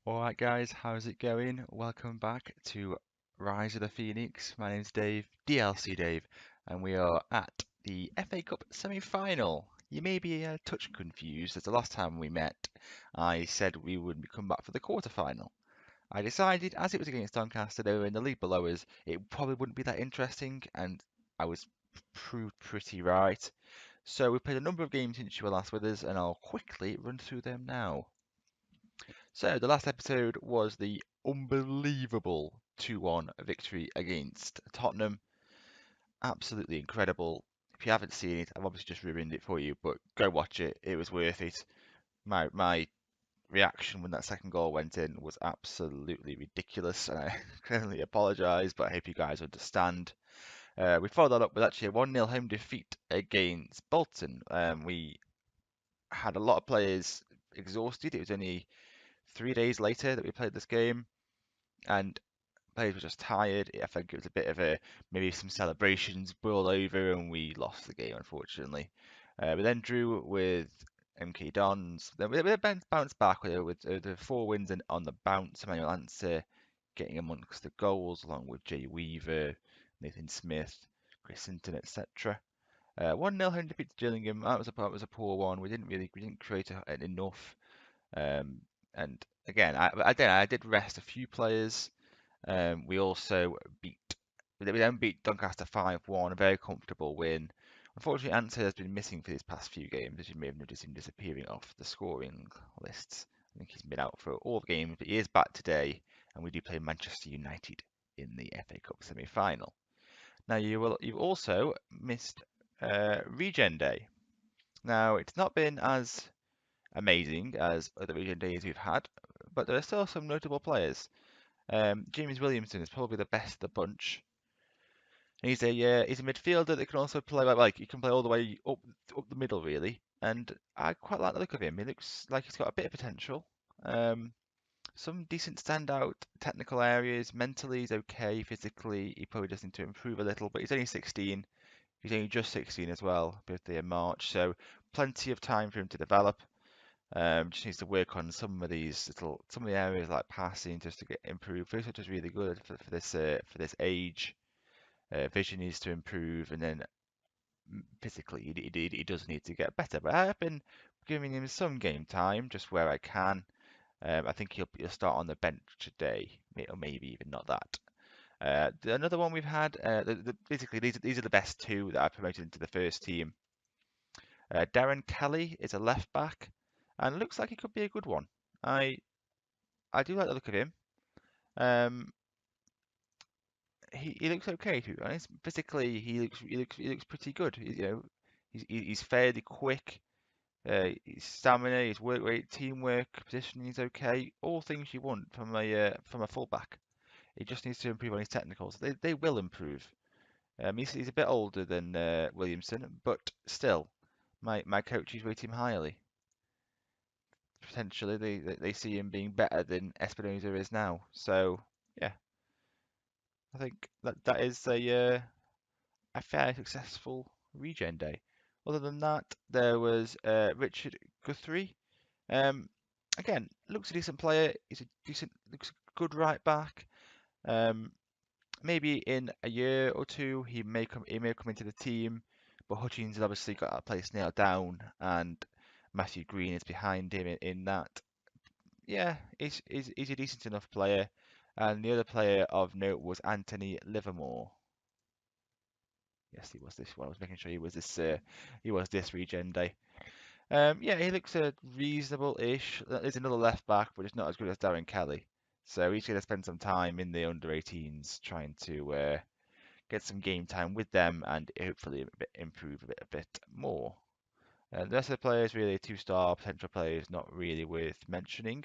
Alright guys, how's it going? Welcome back to Rise of the Phoenix. My name's Dave, DLC Dave, and we are at the FA Cup semi-final. You may be a touch confused as the last time we met I said we would come back for the quarter-final. I decided as it was against Doncaster, they were in the league below us, it probably wouldn't be that interesting, and I was proved pretty right. So we played a number of games since you were last with us, and I'll quickly run through them now. So the last episode was the unbelievable 2-1 victory against Tottenham. Absolutely incredible. If you haven't seen it, I've obviously just ruined it for you, but go watch it. It was worth it. My reaction when that second goal went in was absolutely ridiculous, and I can only apologise, but I hope you guys understand. We followed that up with actually a 1-0 home defeat against Bolton. We had a lot of players exhausted. It was only 3 days later that we played this game, and players were just tired. I think it was a bit of a maybe some celebrations boiled over, and we lost the game unfortunately. We then drew with MK Dons. Then we bounced back with the 4 wins and on the bounce. Emmanuel Answer getting amongst the goals along with Jay Weaver, Nathan Smith, Chris Hinton, etc. 1-0 home defeat to Gillingham. That was a poor one. We didn't create enough. And again, I did rest a few players. We also we then beat Doncaster 5-1, a very comfortable win. Unfortunately, Answer has been missing for these past few games, as you may have noticed him disappearing off the scoring lists. I think he's been out for all the games, but he is back today, and we do play Manchester United in the FA Cup semi-final. Now, you've also missed Regen Day. Now, it's not been as amazing as other Regen Days we've had, but there are still some notable players. James Williamson is probably the best of the bunch. He's a midfielder that can also play like he can play all the way up the middle really, and I quite like the look of him. He looks like he's got a bit of potential. Um, some decent standout technical areas. Mentally, he's okay. Physically, he probably just need to improve a little, but he's only 16. He's only just 16 as well, birthday in March, so plenty of time for him to develop. Just needs to work on some of the areas like passing just to get improved. First, is really good for this age. Vision needs to improve, and then physically he does need to get better. But I have been giving him some game time, just where I can. I think he'll start on the bench today, or maybe even not that. Another one we've had, basically these are the best two that I promoted into the first team. Darren Kelly is a left back, and looks like he could be a good one. I I do like the look of him. Um, he looks okay to be honest. Physically, he looks pretty good. He's fairly quick. His stamina, his work rate, teamwork, positioning is okay. All things you want from a fullback. He just needs to improve on his technicals. They will improve. He's a bit older than Williamson, but still, my coaches rate him highly. Potentially, they see him being better than Espinosa is now. So yeah, I think that is a fairly successful regen day. Other than that, there was Richard Guthrie. Um, Again, looks a decent player. Looks a good right back. Um, Maybe in a year or two he may come into the team, but Hutchins has obviously got that place nailed down, and Matthew Green is behind him in that. Yeah, he's a decent enough player. And the other player of note was Anthony Livermore. Yes, he was this one. I was making sure he was this regen day. Yeah, he looks reasonable-ish. There's another left back, but it's not as good as Darren Kelly. So he's going to spend some time in the under 18s trying to get some game time with them and hopefully improve a bit more. The rest of the players really 2-star potential players, not really worth mentioning.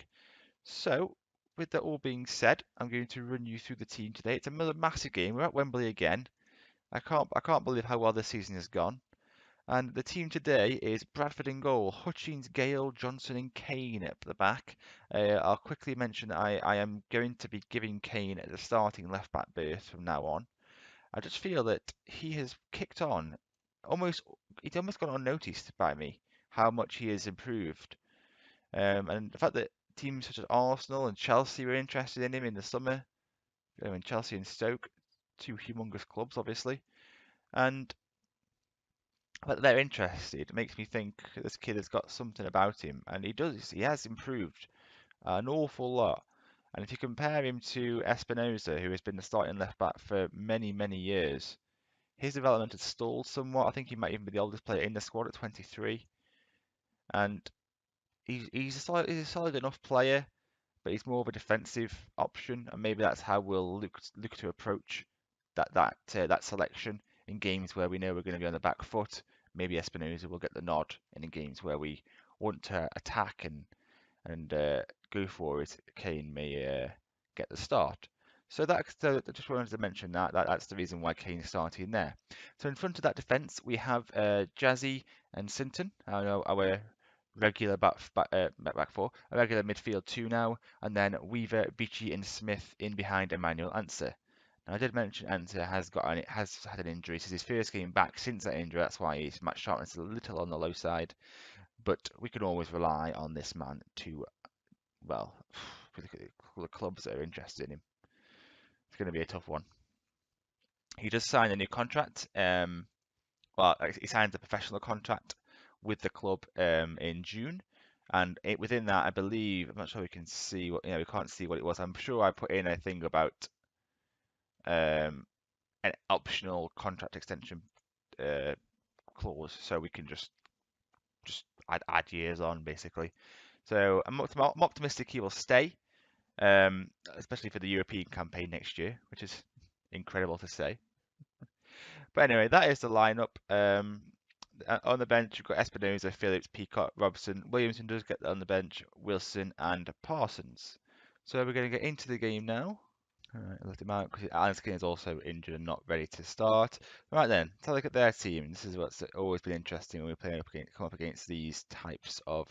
So, with that all being said, I'm going to run you through the team today. It's another massive game. We're at Wembley again. I can't believe how well this season has gone. And the team today is Bradford in goal, Hutchins, Gale, Johnson, and Kane at the back. I'll quickly mention that I am going to be giving Kane the starting left back berth from now on. I just feel that he has kicked on, almost he's almost gone unnoticed by me how much he has improved. And the fact that teams such as Arsenal and Chelsea were interested in him in the summer. And Chelsea and Stoke, two humongous clubs, obviously. And but they're interested. It makes me think this kid has got something about him, and he does. He has improved an awful lot. And if you compare him to Espinosa, who has been the starting left back for many, many years, his development has stalled somewhat. I think he might even be the oldest player in the squad at 23. And he's a solid enough player, but he's more of a defensive option, and maybe that's how we'll look to approach that selection in games where we know we're going to be on the back foot. Maybe Espinosa will get the nod, and in games where we want to attack and go for it, Kane may get the start. So I just wanted to mention that's the reason why Kane's starting there. So in front of that defence, we have Jazzy and Sinton, our regular back four, a regular midfield two now, and then Weaver, Beachy, and Smith in behind Emmanuel Ansah. Now, I did mention Ansah has had an injury. This is his first game back since that injury. That's why his match sharpness is a little on the low side. But we can always rely on this man to, well, the clubs that are interested in him. It's going to be a tough one. He just signed a new contract. Well, he signed a professional contract with the club in June, and within that, I believe, I'm not sure we can see what, we can't see what it was. I'm sure I put in a thing about an optional contract extension clause, so we can just add years on basically. So I'm optimistic he will stay, especially for the European campaign next year, which is incredible to say. But anyway, that is the lineup. On the bench, you've got Espinosa, Phillips, Peacock, Robson. Williamson does get on the bench, Wilson and Parsons. So we're going to get into the game now. All right, I left him out because Alan Skinner is also injured and not ready to start. Right then, let's have a look at their team. This is what's always been interesting when we come up against these types of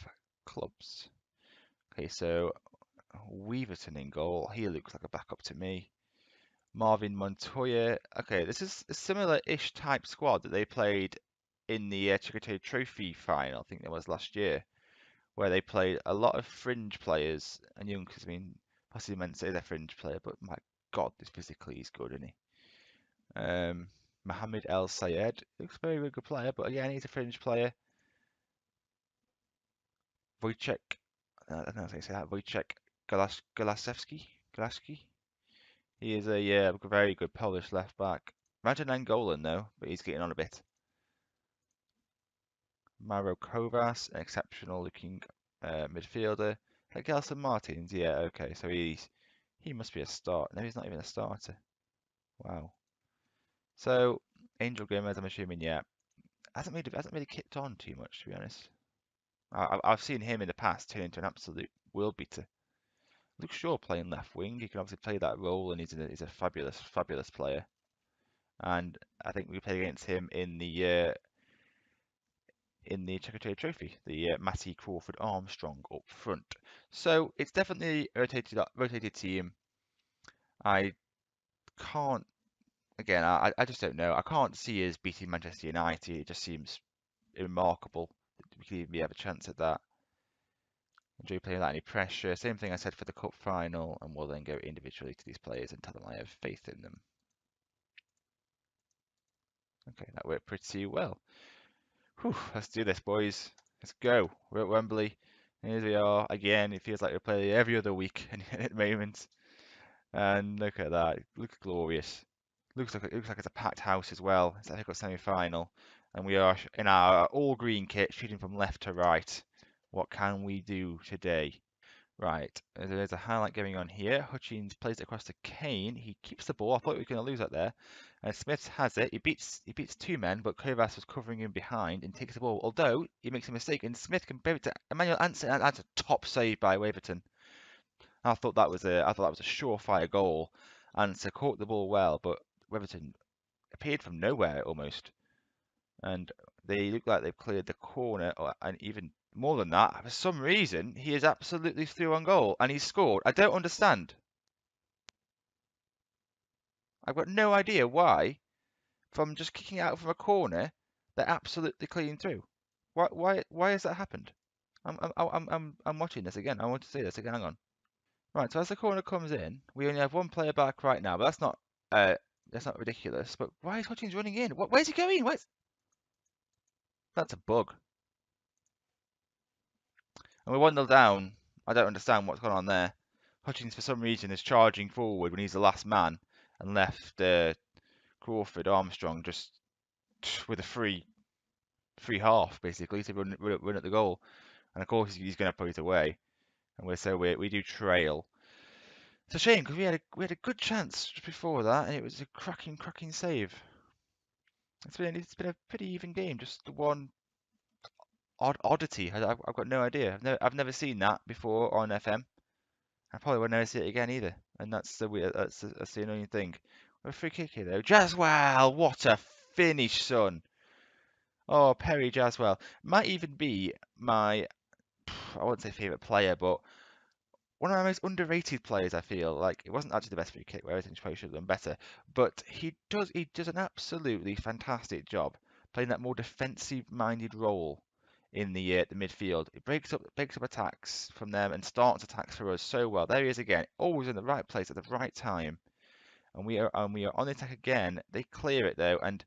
clubs. Okay, so Weaverton in goal. He looks like a backup to me. Marvin Montoya. Okay, this is a similar-ish type squad that they played in the Checkatrade Trophy final, I think it was last year, where they played a lot of fringe players and young, because I mean, possibly meant to say they're a fringe player, but my God, this physically is good, isn't he? Mohamed El Sayed looks a very good player, but again, he's a fringe player. Wojciech, I don't know how to say that, Wojciech Galasewski. He is a very good Polish left back. Imagine Angolan though, but he's getting on a bit. Mauro Kovas, an exceptional looking midfielder. Like Gelson Martins, yeah, okay, so he must be a start. No, he's not even a starter. Wow. So Angel Gomez, I'm assuming, yeah, hasn't really kicked on too much, to be honest. I've seen him in the past turn into an absolute world beater. Luke Shaw playing left wing, he can obviously play that role, and he's a fabulous player. And I think we played against him in the Checkatrade Trophy, the Matty Crawford Armstrong up front. So it's definitely a rotated team. I can't, again, I just don't know. I can't see us beating Manchester United. It just seems remarkable that we could even have a chance at that. Enjoy playing without any pressure. Same thing I said for the cup final, and we'll then go individually to these players and tell them I have faith in them. Okay, that worked pretty well. Whew, let's do this, boys. Let's go. We're at Wembley. Here we are again. It feels like we play every other week at the moment. And look at that. It looks glorious. Looks like it's a packed house as well. It's like a semi-final, and we are in our all green kit, shooting from left to right. What can we do today? Right, there's a highlight going on here. Hutchins plays it across to Kane. He keeps the ball. I thought we were going to lose that there. And Smith has it. He beats two men, but Kovas was covering him behind and takes the ball. Although he makes a mistake, and Smith can bear it to Emmanuel Ansah, and that's a top save by Waverton. I thought that was a surefire goal. Ansah caught the ball well, but Waverton appeared from nowhere almost, and they look like they've cleared the corner, and even more than that, for some reason, he is absolutely through on goal, and he's scored. I don't understand. I've got no idea why, from just kicking out from a corner, they're absolutely clean through. Why has that happened? I'm watching this again. I want to see this again. Hang on. Right, so as the corner comes in, we only have one player back right now, but that's not ridiculous. But why is Hutchins running in? Where's he going? That's a bug. And we're 1-0 down. I don't understand what's going on there. Hutchins, for some reason, is charging forward when he's the last man and left Crawford Armstrong just with a free half, basically, to run at the goal. And of course, he's going to put it away. And we do trail. It's a shame because we had a good chance just before that, and it was a cracking save. It's been a pretty even game. Just the one oddity. I've got no idea. I've never seen that before on FM. I probably will never see it again either. And that's the weird. That's the annoying thing. A free kick here though. Jaswell, what a finish, son. Oh, Perry Jaswell might even be my I wouldn't say favorite player, but one of my most underrated players. I feel like it wasn't actually the best free kick, where I think probably should have done better. But he does an absolutely fantastic job playing that more defensive-minded role in the midfield. It breaks up attacks from them and starts attacks for us so well. There he is again, always in the right place at the right time. And we are on the attack again. They clear it though, and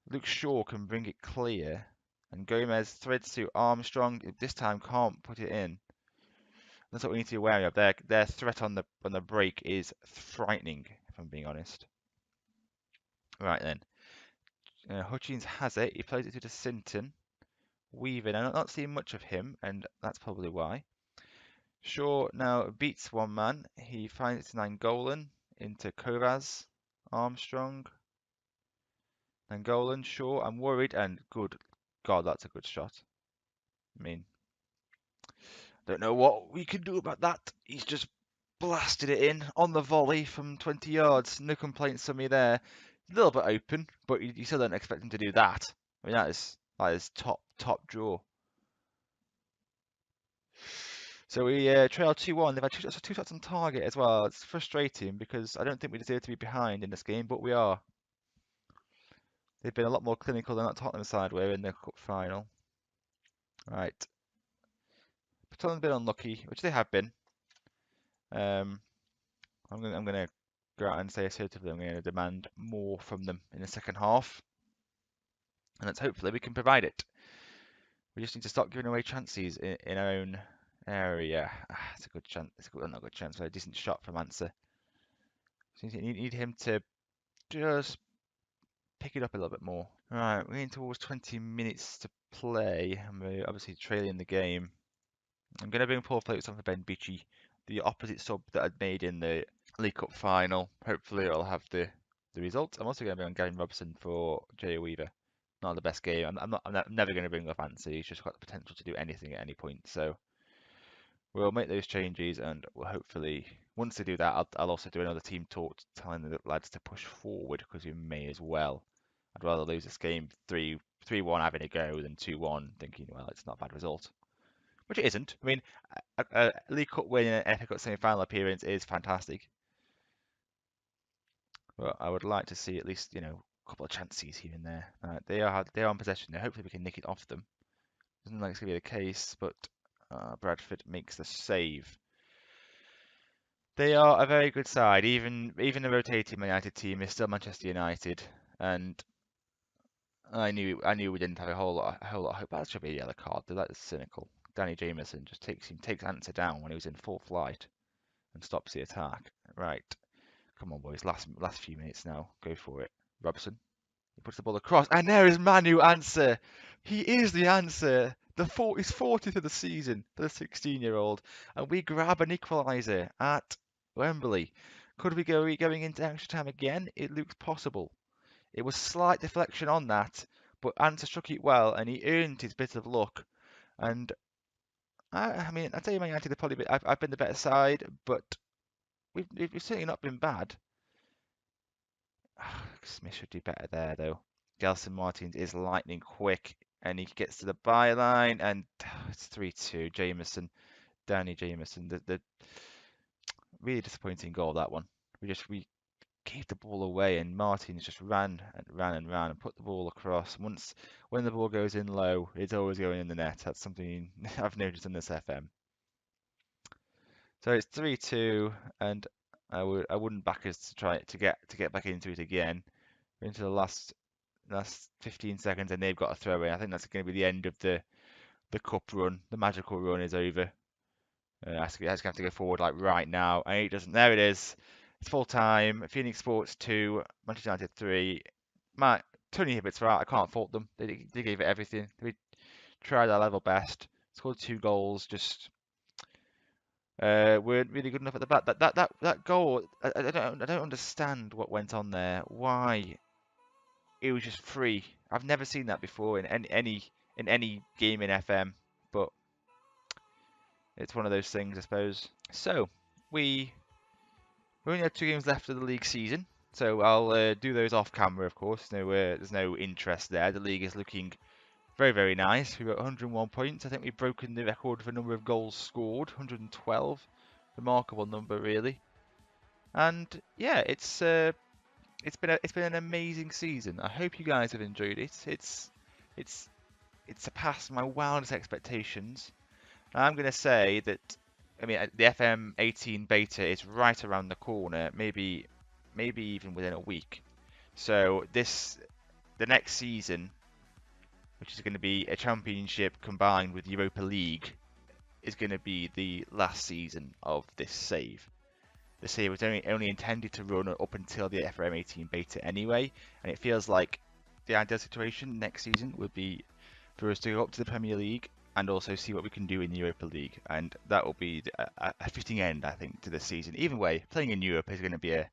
Luke Shaw can bring it clear. And Gomez threads to Armstrong. This time can't put it in. That's what we need to be wary of. Their threat on the break is frightening, if I'm being honest. Right then, Hutchins has it. He plays it to Sinton. Weaving. I'm not seeing much of him, and that's probably why. Shaw now beats one man. He finds it to Nangolan into Kovas. Armstrong. Nangolan, Shaw. I'm worried, and good God, that's a good shot. I mean, don't know what we can do about that. He's just blasted it in on the volley from 20 yards. No complaints from me there. A little bit open, but you still don't expect him to do that. I mean, that is top draw. So we trail 2-1. They've had two shots on target as well. It's frustrating because I don't think we deserve to be behind in this game, but we are. They've been a lot more clinical than that Tottenham side were in the cup final. Right. Tottenham's been unlucky, which they have been. I'm gonna go out and say assertively I'm going to demand more from them in the second half, and let's hopefully we can provide it. We just need to stop giving away chances in our own area. It's a good chance. Not a good chance, but a decent shot from Ansah. So you need him to just pick it up a little bit more. Right, we're getting towards 20 minutes to play, and we're obviously trailing the game. I'm going to bring Paul Phillips on for Ben Beachy, the opposite sub that I'd made in the League Cup final. Hopefully it'll have the result. I'm also going to bring on Gavin Robson for Jay Weaver. Not the best game. I'm never going to bring up Ansah. He's just got the potential to do anything at any point. So we'll make those changes, and we'll hopefully, once they do that, I'll also do another team talk telling the lads to push forward because we may as well. I'd rather lose this game 3-1 having a go than 2-1 thinking, well, it's not a bad result. Which it isn't. I mean, a League Cup win and an FA Cup semi-final appearance is fantastic. But I would like to see at least, a couple of chances here and there. They are in possession. Hopefully we can nick it off them. Doesn't look like it's going to be the case, but Bradford makes the save. They are a very good side. Even the rotating Man United team is still Manchester United, and I knew we didn't have a whole lot of hope. That should be a yellow card. That is cynical. Danny Jameson just takes Ansah down when he was in full flight and stops the attack. Right, come on boys, last few minutes now. Go for it. Robson. He puts the ball across, and there is Manu Ansah. He is the answer. His 40th of the season for the 16-year-old, and we grab an equaliser at Wembley. Could we go going into extra time again? It looks possible. It was slight deflection on that, but Ansah struck it well, and he earned his bit of luck. And I mean, I tell you, Man United have probably I've been the better side, but we've certainly not been bad. Smith should do better there, though. Gelson Martins is lightning quick, and he gets to the byline, and it's 3-2. Danny Jameson, the really disappointing goal, that one. We gave the ball away, and Martins just ran and ran and ran and put the ball across. When the ball goes in low, it's always going in the net. That's something I've noticed in this FM. So it's 3-2, and I wouldn't back us to try to get back into it again. We're into the last 15 seconds, and they've got a throw in. I think that's going to be the end of the cup run. The magical run is over. That's going to have to go forward like right now, and it doesn't. There it is. It's full time. Phoenix Sports 2, Manchester United 3. Tony Hibbert's right. I can't fault them. They gave it everything. They tried their level best. Scored 2 goals. Just weren't really good enough at the back. That goal. I don't understand what went on there. Why? It was just free. I've never seen that before in any game in FM, but it's one of those things, I suppose. So we only have 2 games left of the league season, so I'll do those off camera, of course. There's no interest there. The league is looking very, very nice. We've got 101 points. I think we've broken the record for number of goals scored, 112. Remarkable number, really. And yeah, it's been an amazing season. I hope you guys have enjoyed it. It's surpassed my wildest expectations. I'm going to say that, I mean, the FM18 beta is right around the corner, maybe even within a week. So the next season, which is going to be a championship combined with Europa League, is going to be the last season of this save. The save was only intended to run up until the FM18 beta anyway, and it feels like the ideal situation next season would be for us to go up to the Premier League and also see what we can do in the Europa League, and that will be a fitting end, I think, to this season. Either way, playing in Europe is going to be a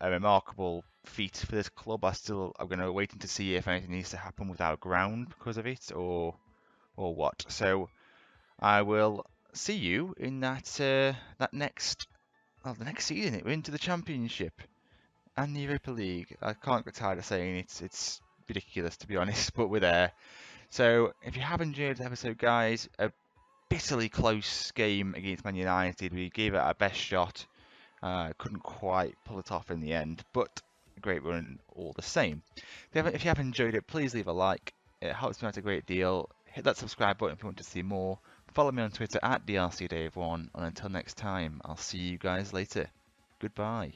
remarkable feat for this club. I'm going to wait to see if anything needs to happen with our ground because of it, or what. So I will see you in the next season. We're into the Championship and the Europa League. I can't get tired of saying it's ridiculous, to be honest, but we're there. So if you have enjoyed the episode, guys, a bitterly close game against Man United. We gave it our best shot. Couldn't quite pull it off in the end, but a great run all the same. If you have enjoyed it, please leave a like. It helps me out a great deal. Hit that subscribe button if you want to see more. Follow me on Twitter at DLCDave1. And until next time, I'll see you guys later. Goodbye.